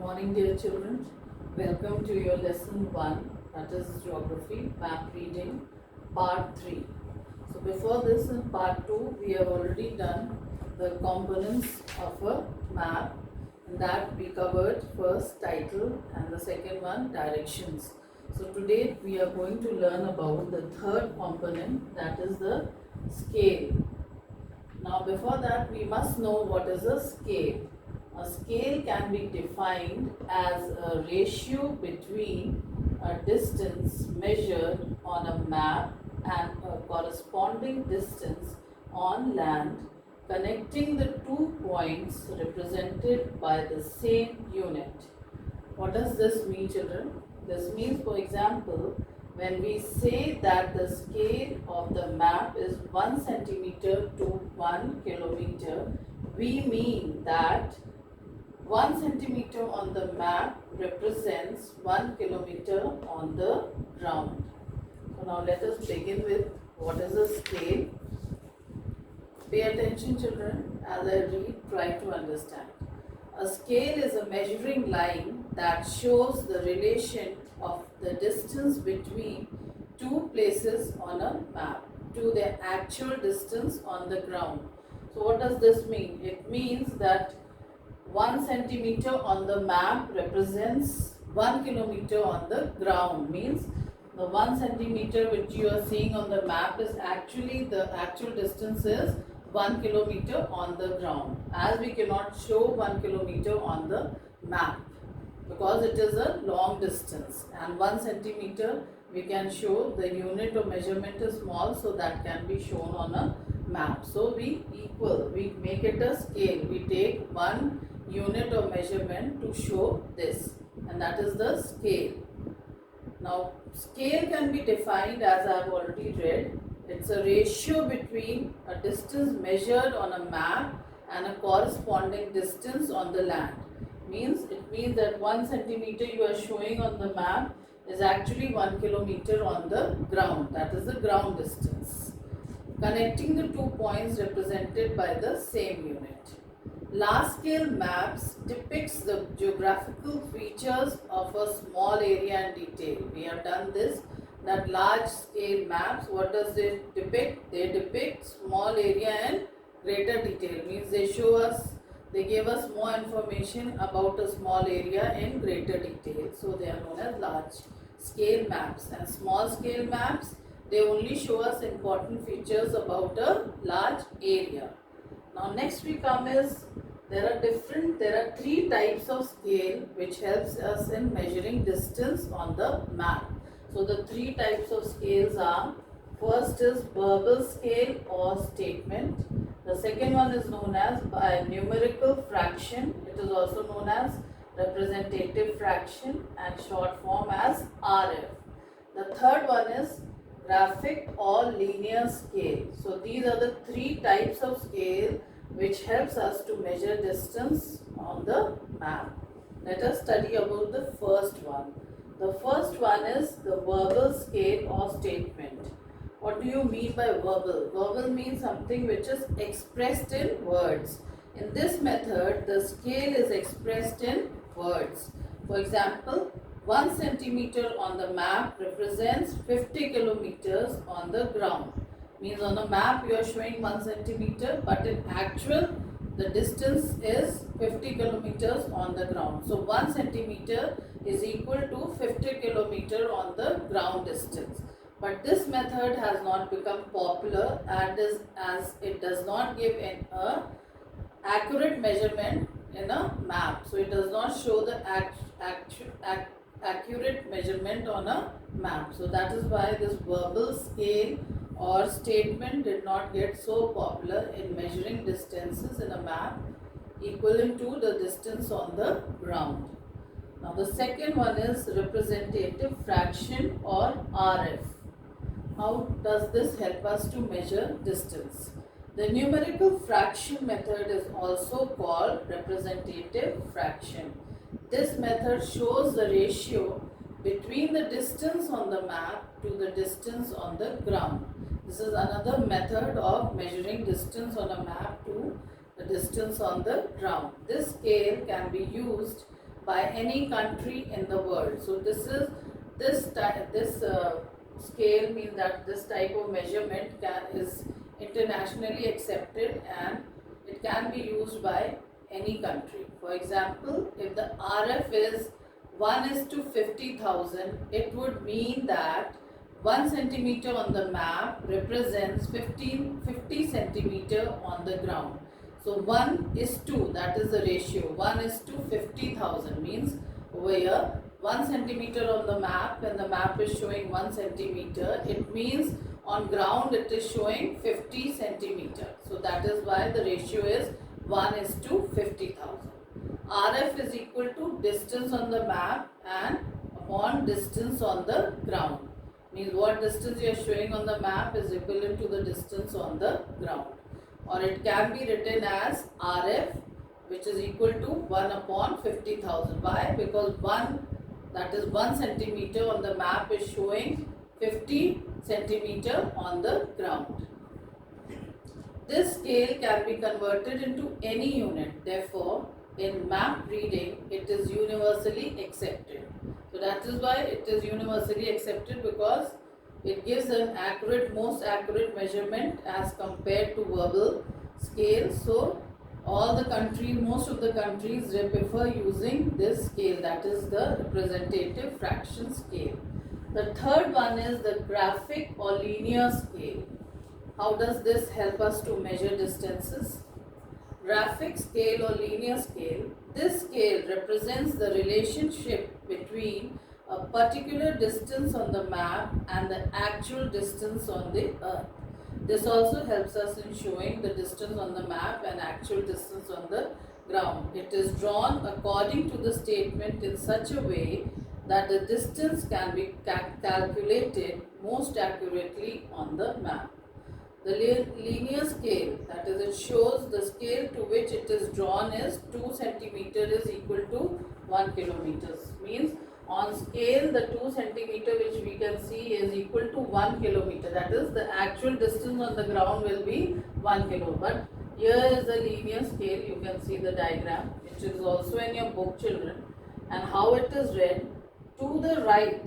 morning, dear children. Welcome to your lesson 1, that is Geography, Map Reading, Part 3. So, before this, in Part 2, we have already done the components of a map. In that, we covered first title and the second one, directions. So, today we are going to learn about the third component, that is the scale. Now, before that, we must know what is a scale. A scale can be defined as a ratio between a distance measured on a map and a corresponding distance on land connecting the 2 points represented by the same unit. What does this mean, children? This means, for example, when we say that the scale of the map is 1 centimeter to 1 kilometer, we mean that 1 centimeter on the map represents 1 kilometer on the ground. So now let us begin with what is a scale. Pay attention, children, as I read, try to understand. A scale is a measuring line that shows the relation of the distance between two places on a map to their actual distance on the ground. So what does this mean? It means that 1 centimeter on the map represents 1 kilometer on the ground. Means the 1 centimeter which you are seeing on the map is actually the actual distance is 1 kilometer on the ground, as we cannot show 1 kilometer on the map because it is a long distance, and 1 centimeter we can show the unit of measurement is small, so that can be shown on a map. So we make it a scale. We take 1 unit of measurement to show this, and that is the scale. Now, scale can be defined as I have already read. It's a ratio between a distance measured on a map and a corresponding distance on the land. It means that 1 centimeter you are showing on the map is actually 1 kilometer on the ground. That is the ground distance, connecting the 2 points represented by the same unit. Large scale maps depicts the geographical features of a small area in detail. We have done this, that large scale maps, what does they depict? They depict small area in greater detail. Means they give us more information about a small area in greater detail. So they are known as large scale maps. And small scale maps, they only show us important features about a large area. Now next we come is, there are 3 types of scale which helps us in measuring distance on the map. So the 3 types of scales are, first is verbal scale or statement. The second one is known as by numerical fraction. It is also known as representative fraction and short form as RF. The third one is graphic or linear scale. So these are the 3 types of scale which helps us to measure distance on the map. Let us study about the first one. The first one is the verbal scale or statement. What do you mean by verbal? Verbal means something which is expressed in words. In this method, the scale is expressed in words. For example, 1 centimeter on the map represents 50 kilometers on the ground. Means on a map you are showing 1 centimeter, but in actual the distance is 50 kilometers on the ground. So 1 centimeter is equal to 50 kilometer on the ground distance. But this method has not become popular, and as it does not give an accurate measurement in a map. So it does not show the accurate measurement on a map. So that is why this verbal scale or statement did not get so popular in measuring distances in a map equivalent to the distance on the ground. Now the second one is representative fraction or RF. How does this help us to measure distance? The numerical fraction method is also called representative fraction. This method shows the ratio between the distance on the map to the distance on the ground. This is another method of measuring distance on a map to the distance on the ground. This scale can be used by any country in the world. So this scale means that this type of measurement is internationally accepted and it can be used by any country. For example, if the RF is 1:50,000, it would mean that 1 centimeter on the map represents 50 centimeter on the ground. So 1:2, that is the ratio. 1:50,000 means over here 1 centimeter on the map, when the map is showing 1 centimeter, it means on ground it is showing 50 centimeter. So that is why the ratio is 1:50,000. RF is equal to distance on the map and upon distance on the ground. Means what distance you are showing on the map is equivalent to the distance on the ground. Or it can be written as RF, which is equal to 1/50,000. Why? Because 1, that is 1 centimeter on the map, is showing 50 centimeter on the ground. This scale can be converted into any unit. Therefore, in map reading, it is universally accepted. So that is why it is universally accepted, because it gives an accurate, most accurate measurement as compared to verbal scale. So all the countries, most of the countries, they prefer using this scale, that is the representative fraction scale. The third one is the graphic or linear scale. How does this help us to measure distances? Graphic scale or linear scale. This scale represents the relationship between a particular distance on the map and the actual distance on the earth. This also helps us in showing the distance on the map and actual distance on the ground. It is drawn according to the statement in such a way that the distance can be calculated most accurately on the map. The linear scale, that is, it shows the scale to which it is drawn is 2 centimeter is equal to 1 kilometer. Means on scale, the 2 centimeter which we can see is equal to 1 kilometer. That is, the actual distance on the ground will be 1 kilo. But here is the linear scale. You can see the diagram, which is also in your book, children. And how it is read: to the right,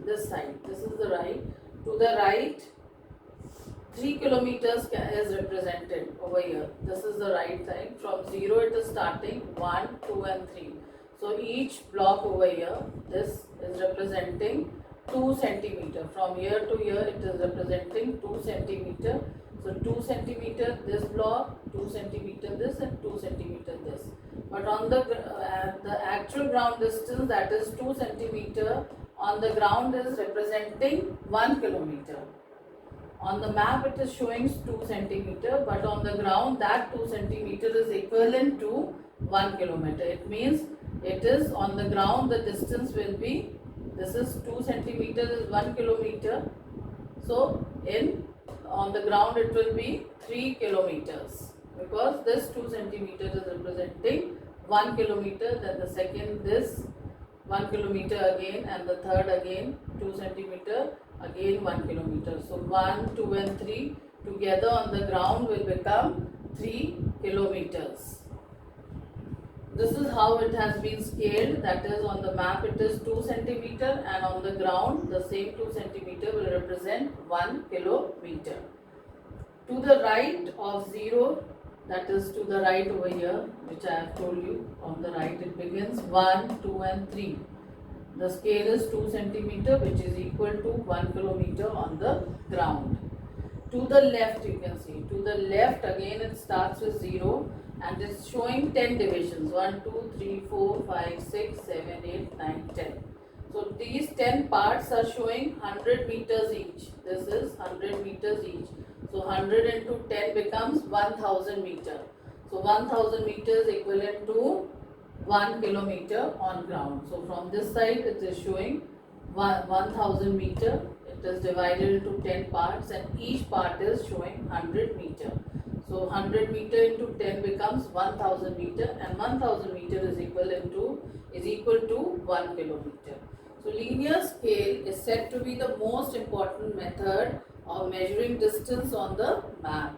this side, this is the right, to the right, 3 kilometers is represented over here. This is the right side. From 0 it is starting, 1, 2 and 3. So each block over here, this is representing 2 centimeter. From here to here it is representing 2 centimeter. So 2 centimeter this block, 2 centimeter this and 2 centimeter this. But on the actual ground distance, that is 2 centimeter, on the ground is representing 1 kilometer. On the map it is showing 2 centimeter, but on the ground that 2 centimeter is equivalent to 1 kilometer. It means it is on the ground, the distance will be, this is 2 centimeter is 1 kilometer. So on the ground it will be 3 kilometers, because this 2 centimeter is representing 1 kilometer, then the second this 1 kilometer again, and the third again 2 centimeter, again 1 kilometer. So 1, 2 and 3 together on the ground will become 3 kilometers. This is how it has been scaled, that is, on the map it is 2 centimeter and on the ground the same 2 centimeter will represent 1 kilometer. To the right of 0, that is to the right over here, which I have told you, on the right it begins 1, 2 and 3. The scale is 2 centimeter, which is equal to 1 kilometer on the ground. To the left, you can see, to the left again it starts with 0 and it's showing 10 divisions, 1, 2, 3, 4, 5, 6, 7, 8, 9, 10. So these 10 parts are showing 100 meters each. This is 100 meters each. So 100 into 10 becomes 1000 meter. So 1000 meters equivalent to 1 kilometer on ground. So from this side it is showing 1000 meter. It is divided into 10 parts and each part is showing 100 meter. So 100 meter into 10 becomes 1000 meter, and 1000 meter is equal to 1 kilometer. So linear scale is said to be the most important method of measuring distance on the map.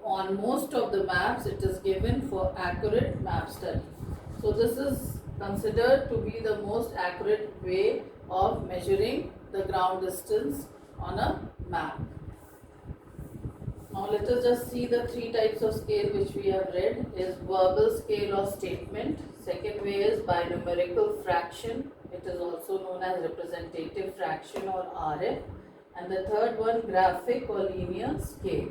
On most of the maps it is given for accurate map study. So this is considered to be the most accurate way of measuring the ground distance on a map. Now let us just see the three types of scale which we have read is verbal scale or statement. Second way is by numerical fraction. It is also known as representative fraction or RF. And the third one, graphic or linear scale.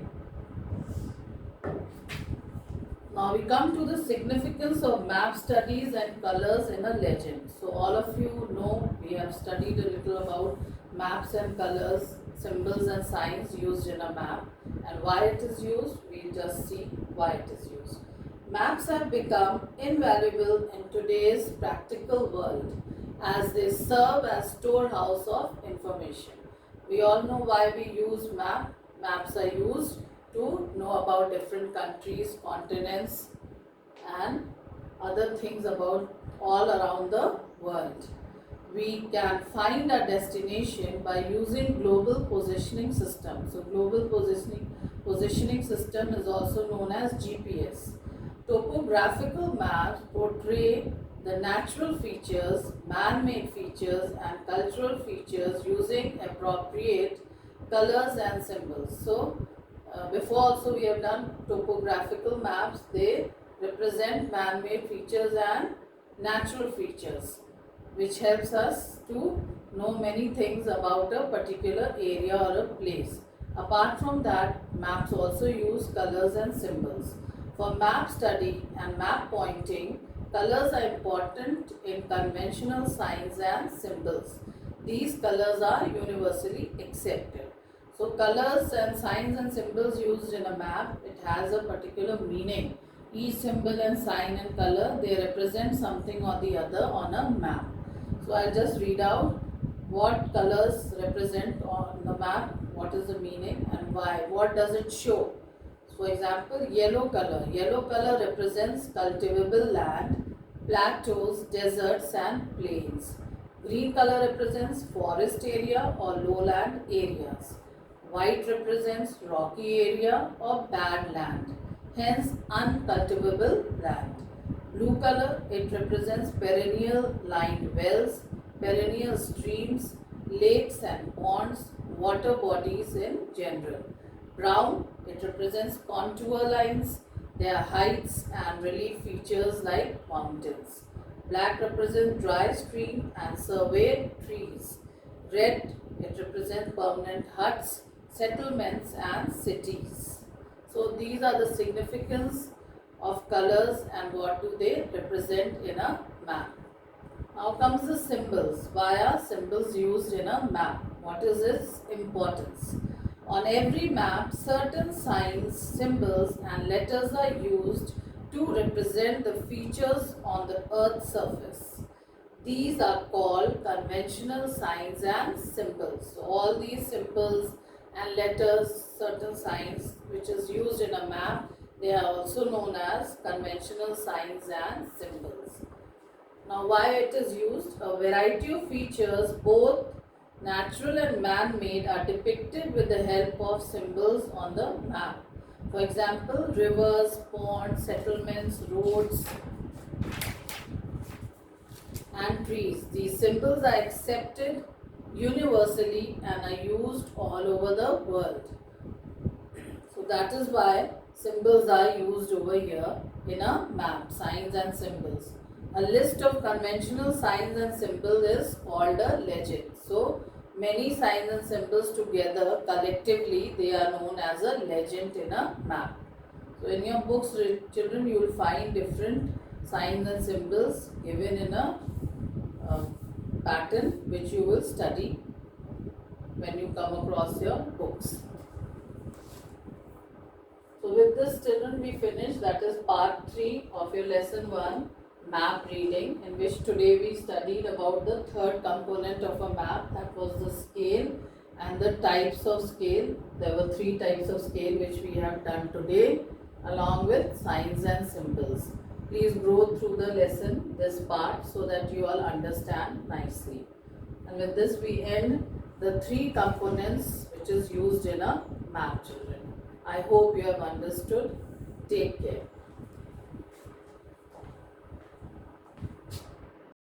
Now we come to the significance of map studies and colors in a legend. So all of you know we have studied a little about maps and colors, symbols and signs used in a map, and why it is used. We just see why it is used. Maps have become invaluable in today's practical world as they serve as storehouse of information. We all know why we use map. Maps are used to know about different countries, continents, and other things about all around the world. We can find our destination by using global positioning system. So global positioning system is also known as GPS. Topographical maps portray the natural features, man-made features and cultural features using appropriate colors and symbols. So before also we have done topographical maps. They represent man-made features and natural features, which helps us to know many things about a particular area or a place. Apart from that, maps also use colors and symbols. For map study and map pointing, colors are important in conventional signs and symbols. These colors are universally accepted. So colors and signs and symbols used in a map, it has a particular meaning. Each symbol and sign and color, they represent something or the other on a map. So I'll just read out what colors represent on the map, what is the meaning and why, what does it show. For example, yellow color. Yellow color represents cultivable land, plateaus, deserts and plains. Green color represents forest area or lowland areas. White represents rocky area or bad land, hence uncultivable land. Blue color, it represents perennial lined wells, perennial streams, lakes and ponds, water bodies in general. Brown, it represents contour lines, their heights and relief features like mountains. Black represents dry stream and surveyed trees. Red, it represents permanent huts, settlements and cities. So these are the significance of colors and what do they represent in a map. Now comes the symbols. Why are symbols used in a map? What is its importance? On every map, certain signs, symbols and letters are used to represent the features on the earth's surface. These are called conventional signs and symbols. So all these symbols and letters, certain signs which is used in a map, they are also known as conventional signs and symbols. Now why it is used? A variety of features, both natural and man-made, are depicted with the help of symbols on the map. For example, rivers, ponds, settlements, roads and trees. These symbols are accepted universally and are used all over the world. So that is why symbols are used over here in a map, signs and symbols. A list of conventional signs and symbols is called a legend. So many signs and symbols together, collectively, they are known as a legend in a map. So in your books, children, you will find different signs and symbols given in a pattern which you will study when you come across your books. So with this, children, we finish. That is part 3 of your lesson 1, map reading, in which today we studied about the third component of a map, that was the scale and the types of scale. There were 3 types of scale which we have done today, along with signs and symbols. Please go through the lesson, this part, so that you all understand nicely. And with this we end the 3 components which is used in a map, children. I hope you have understood. Take care.